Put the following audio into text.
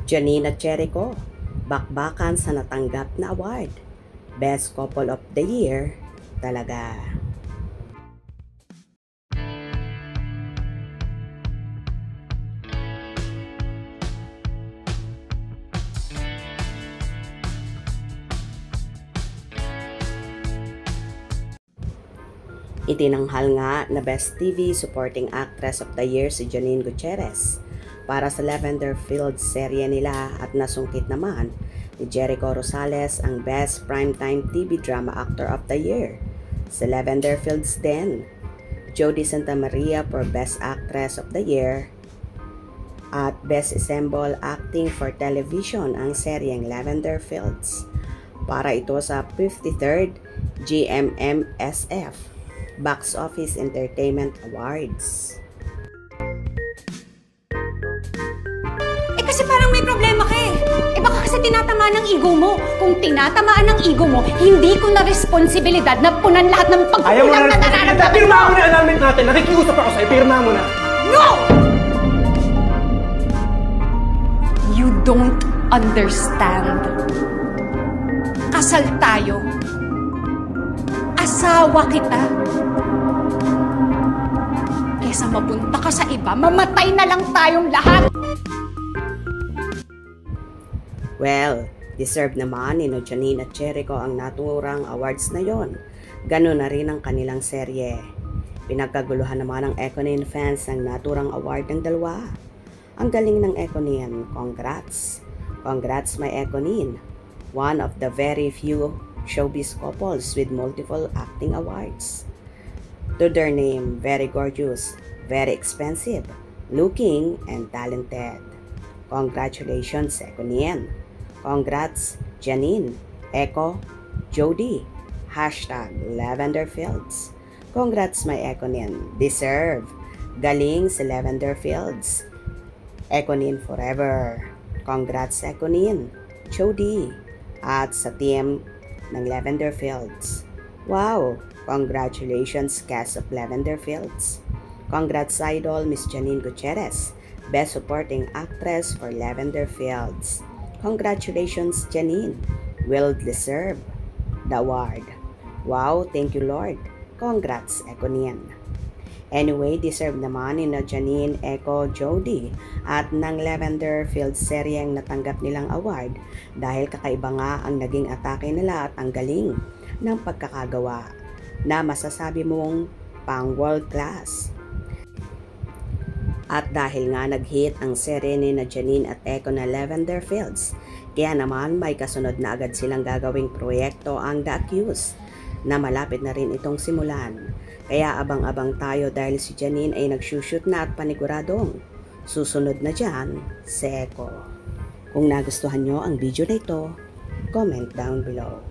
Janine at Jericho, bakbakan sa natanggap na award. Best Couple of the Year talaga. Itinanghal nga na Best TV Supporting Actress of the Year si Janine Gutierrez para sa Lavender Fields serye nila at nasungkit naman ni Jericho Rosales ang Best Primetime TV Drama Actor of the Year sa Lavender Fields din. Jody Santa Maria for Best Actress of the Year at Best Ensemble Acting for Television ang seryeng Lavender Fields para ito sa 53rd GMMSF Box Office Entertainment Awards. Kasi parang may problema ka eh. Baka kasi tinatamaan ng ego mo. Kung tinatamaan ng ego mo, hindi ko na responsibilidad na punan lahat ng pagkukulang na nararamdaman. Pirma mo na yung annulment natin. Nakikiusap ako sa'yo. Pirma mo na. No! You don't understand. Kasal tayo. Asawa kita. Kesa mapunta ka sa iba, mamatay na lang tayong lahat. Well, deserve naman ni Janine at Jericho ang naturang awards na yon. Ganon na rin ang kanilang serye. Pinagkaguluhan naman ng Econin fans ang naturang award ng dalawa. Ang galing ng Econin, congrats! Congrats my Econin! One of the very few showbiz couples with multiple acting awards. To their name, very gorgeous, very expensive, looking, and talented. Congratulations, Econin! Congrats, Janine, Echo, Jody, #LavenderFields. Congrats, my Econin. Deserve. Galing sa Lavender Fields. Econin forever. Congrats, Econin, Jody, at sa team ng Lavender Fields. Wow! Congratulations, cast of Lavender Fields. Congrats, idol, Miss Janine Gutierrez, Best Supporting Actress for Lavender Fields. Congratulations, Janine. Well deserved the award. Wow, thank you, Lord. Congrats, Econin. Anyway, deserve naman ni Janine, Echo, Jody at ng Lavender Fields seryeng natanggap nilang award dahil kakaiba nga ang naging atake nila at ang galing ng pagkakagawa na masasabi mong pang world class. At dahil nga nag-hit ang serye ni Janine at Echo na Lavender Fields, kaya naman may kasunod na agad silang gagawing proyekto ang The Accused na malapit na rin itong simulan. Kaya abang-abang tayo dahil si Janine ay nagsushoot na at paniguradong susunod na dyan si Echo. Kung nagustuhan nyo ang video na ito, comment down below.